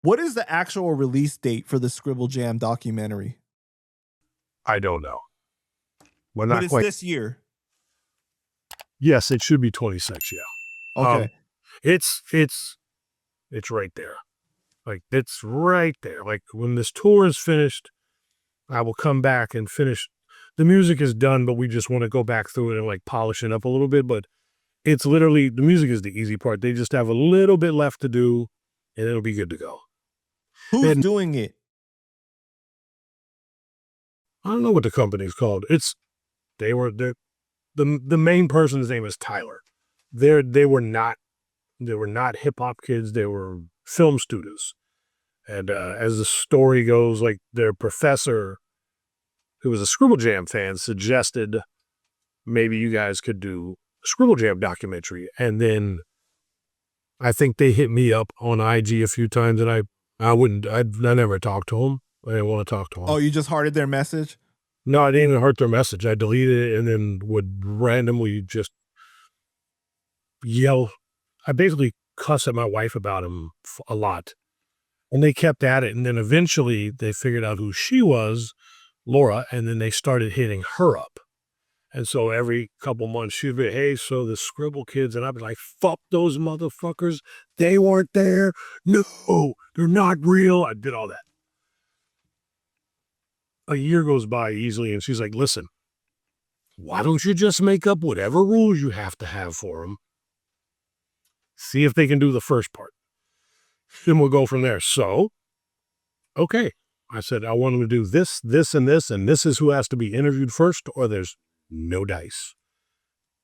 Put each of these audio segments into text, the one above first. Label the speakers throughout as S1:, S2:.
S1: What is the actual release date for the Scribble Jam documentary?
S2: I don't know. Well,
S1: But
S2: not
S1: it's
S2: quite.
S1: this year.
S2: Yes, it should be 26. Yeah.
S1: Okay.
S2: It's right there. Like, it's right there. Like, when this tour is finished, I will come back and finish. The music is done, but we just want to go back through it and like polish it up a little bit. But it's literally, the music is the easy part. They just have a little bit left to do and it'll be good to go.
S1: Who's doing it?
S2: I don't know what the company's called. The main person's name is Tyler. They were not hip hop kids. They were film students. And as the story goes, like their professor, who was a Scribble Jam fan, suggested maybe you guys could do a Scribble Jam documentary. And then I think they hit me up on IG a few times, and I never talked to them. I didn't want to talk to them.
S1: Oh, you just hearted their message?
S2: No, I didn't even heart their message. I deleted it and then would randomly just yell. I basically cuss at my wife about him a lot. And they kept at it. And then eventually they figured out who she was, Laura, and then they started hitting her up. And so every couple months she'd be, hey, so the Scribble kids, and I'd be like, fuck those motherfuckers. They weren't there. No, they're not real. I did all that. A year goes by easily, and she's like, listen, why don't you just make up whatever rules you have to have for them? See if they can do the first part. Then we'll go from there. So, okay. I said, I want them to do this, this, and this is who has to be interviewed first, or there's no dice.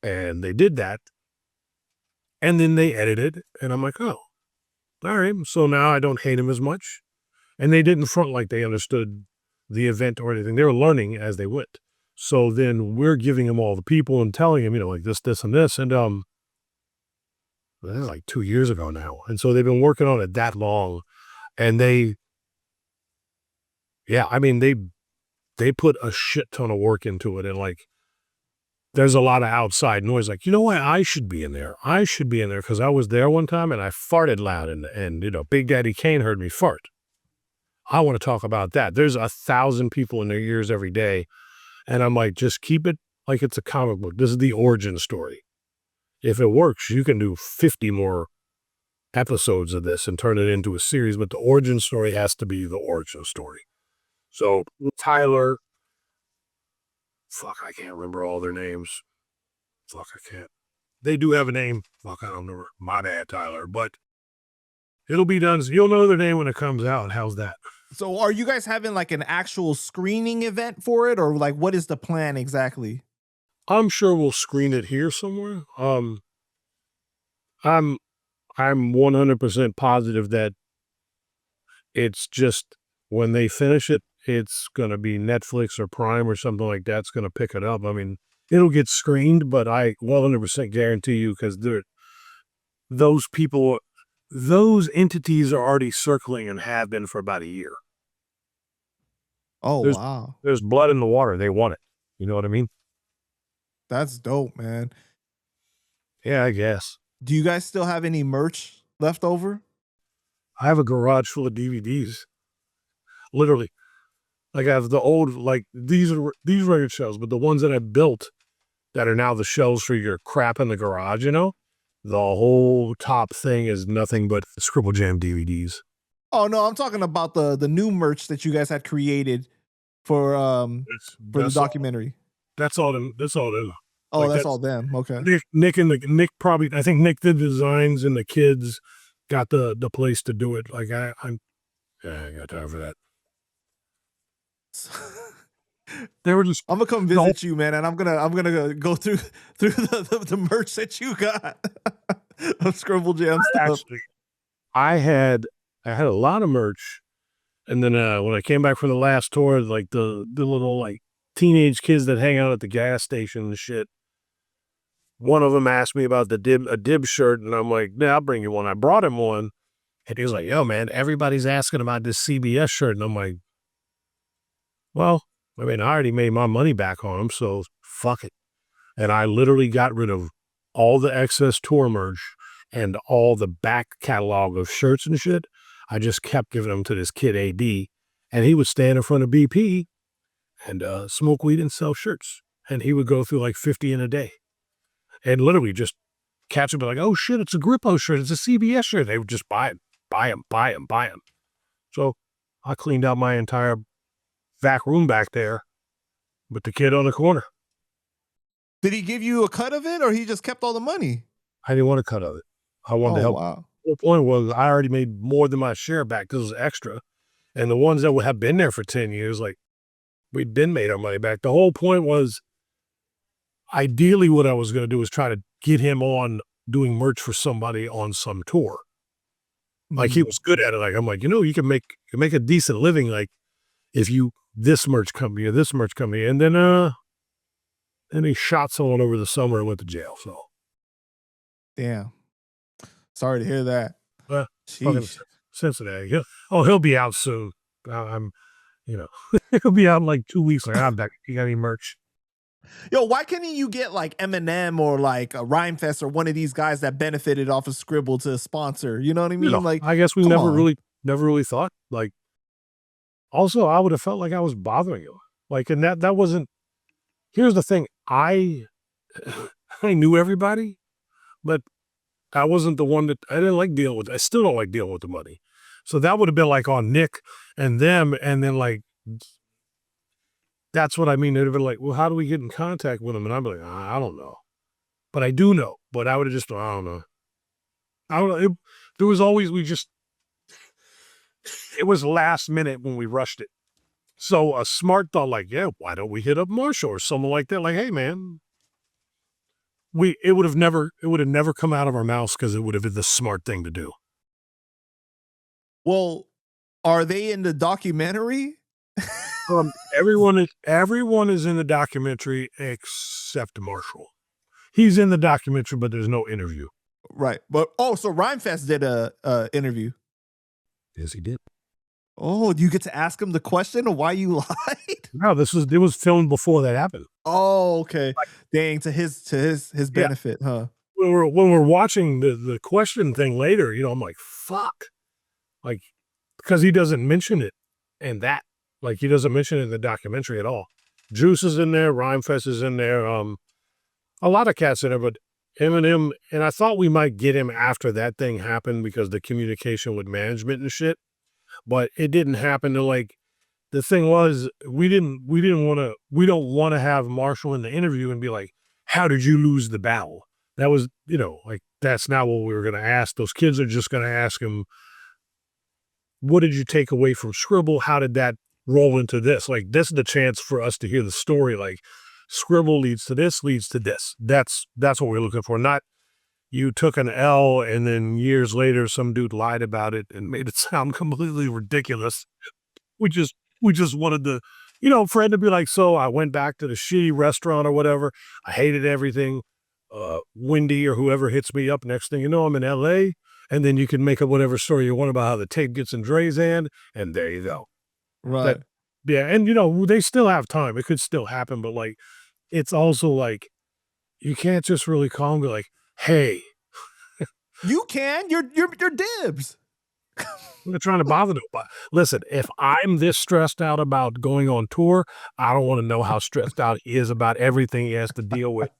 S2: And they did that. And then they edited, and I'm like, oh, all right. So now I don't hate them as much. And they didn't front like they understood the event or anything. They were learning as they went. So then we're giving them all the people and telling them, like this, and this. And that was like 2 years ago now. And so they've been working on it that long. And they put a shit ton of work into it. And like, there's a lot of outside noise. Like, you know what? I should be in there. I should be in there because I was there one time and I farted loud and Big Daddy Kane heard me fart. I want to talk about that. There's 1,000 people in their ears every day. And I'm like, just keep it like it's a comic book. This is the origin story. If it works, you can do 50 more episodes of this and turn it into a series, but the origin story has to be the origin story. So Tyler, I can't remember all their names. I can't. They do have a name. I don't remember. My bad, Tyler, but it'll be done. So you'll know their name when it comes out. How's that?
S1: So are you guys having like an actual screening event for it, or like what is the plan exactly?
S2: I'm sure we'll screen it here somewhere. I'm 100% positive that it's just when they finish it, it's going to be Netflix or Prime or something like that's going to pick it up. I mean, it'll get screened, but I 100% guarantee you, because those entities are already circling and have been for about a year.
S1: Oh, wow.
S2: There's blood in the water. They want it. You know what I mean?
S1: That's dope, man.
S2: Yeah, I guess.
S1: Do you guys still have any merch left over?
S2: I have a garage full of DVDs. Literally. Like I have the old, like these record shelves, but the ones that I built that are now the shelves for your crap in the garage, the whole top thing is nothing but Scribble Jam DVDs.
S1: Oh no, I'm talking about the new merch that you guys had created for the documentary.
S2: That's all them. That's all them.
S1: Oh, like that's all them. Okay.
S2: Nick I think Nick did the designs and the kids got the place to do it. Like I got time for that. They were just.
S1: I'm gonna come visit you, man, and I'm gonna go through the merch that you got of Scribble Jam stuff.
S2: Actually, I had a lot of merch, and then when I came back from the last tour, like the little like teenage kids that hang out at the gas station and shit. One of them asked me about a Dibbs shirt, and I'm like, "Yeah, I'll bring you one." I brought him one, and he was like, "Yo, man, everybody's asking about this CBS shirt," and I'm like, "Well, I mean, I already made my money back on them, so fuck it." And I literally got rid of all the excess tour merch and all the back catalog of shirts and shit, I just kept giving them to this kid AD, and he would stand in front of BP and smoke weed and sell shirts. And he would go through like 50 in a day and literally just catch them like, oh shit, it's a Grippo shirt. It's a CBS shirt. They would just buy it, buy them. So I cleaned out my entire back room back there with the kid on the corner.
S1: Did he give you a cut of it, or he just kept all the money?
S2: I didn't want a cut of it. I wanted to help.
S1: Wow.
S2: The point was I already made more than my share back because it was extra. And the ones that would have been there for 10 years, like, we'd been made our money back. The whole point was, ideally what I was going to do was try to get him on doing merch for somebody on some tour. Like, he was good at it. Like, I'm like, you can make a decent living, like, if you, this merch company or this merch company. And then he shot someone over the summer and went to jail. So.
S1: Damn. Sorry to hear that.
S2: Cincinnati. He'll be out soon. He'll be out in like 2 weeks. Like, I'm back. You got any merch?
S1: Yo, why can't you get like Eminem or like a Rhymefest or one of these guys that benefited off of Scribble to sponsor? You know what I mean? Like,
S2: I guess we never really thought. Like, also, I would have felt like I was bothering you. Like, and that wasn't. Here's the thing. I knew everybody, but I wasn't the one that I didn't like dealing with. I still don't like dealing with the money. So that would have been like on Nick and them. And then like, that's what I mean. They'd have been like, well, how do we get in contact with them? And I'd be like, I don't know, but I do know, but I would have just, I don't know. There was always, it was last minute when we rushed it. So a smart thought like, yeah, why don't we hit up Marshall or someone like that? Like, hey man, it would have never come out of our mouths because it would have been the smart thing to do.
S1: Well, are they in the documentary?
S2: Everyone is in the documentary except Marshall. He's in the documentary, but there's no interview.
S1: Right. But so Rhymefest did a interview.
S2: Yes, he did.
S1: Oh, do you get to ask him the question of why you lied?
S2: No, it was filmed before that happened.
S1: Oh, okay. Dang, to his benefit, huh?
S2: When we're watching the question thing later, I'm like, fuck. Like, because he doesn't mention it and that. Like, he doesn't mention it in the documentary at all. Juice is in there, Rhymefest is in there, a lot of cats in there, but Eminem, and I thought we might get him after that thing happened because the communication with management and shit. But it didn't happen. To like, the thing was, we don't want to have Marshall in the interview and be like, how did you lose the battle? That was, like, that's not what we were going to ask. Those kids are just going to ask him, what did you take away from Scribble? How did that roll into this? Like, this is the chance for us to hear the story. Like, Scribble leads to this, leads to this. That's what we're looking for. Not, you took an L and then years later some dude lied about it and made it sound completely ridiculous. We just wanted to, for him to be like, so I went back to the shitty restaurant or whatever. I hated everything. Wendy or whoever hits me up, next thing you know, I'm in LA. And then you can make up whatever story you want about how the tape gets in Dre's hand. And there you go.
S1: Right.
S2: Yeah. And they still have time. It could still happen. But like, it's also like, you can't just really call and be like, hey,
S1: you can. You're Dibbs.
S2: I'm not trying to bother nobody. Listen, if I'm this stressed out about going on tour, I don't want to know how stressed out he is about everything he has to deal with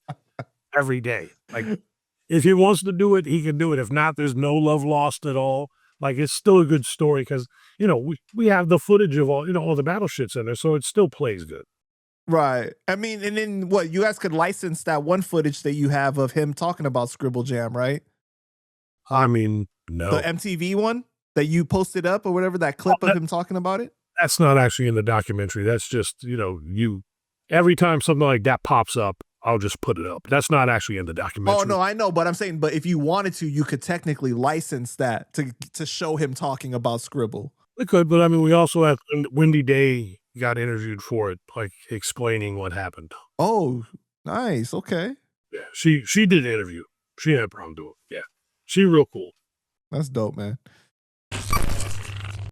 S2: every day. Like, if he wants to do it, he can do it. If not, there's no love lost at all. Like, it's still a good story because, we have the footage of all the battle shits in there, so it still plays good.
S1: Right. I mean, and then what, you guys could license that one footage that you have of him talking about Scribble Jam, right?
S2: I mean, no.
S1: The MTV one that you posted up or whatever, that clip of him talking about it?
S2: That's not actually in the documentary. That's just, every time something like that pops up, I'll just put it up. That's not actually in the documentary.
S1: Oh, no, I know. But I'm saying, but if you wanted to, you could technically license that to show him talking about Scribble.
S2: We could, but I mean, we also have Wendy Day got interviewed for it, like explaining what happened.
S1: Oh, nice. Okay.
S2: Yeah, she did an interview. She had a problem doing it. Yeah. She real cool.
S1: That's dope, man.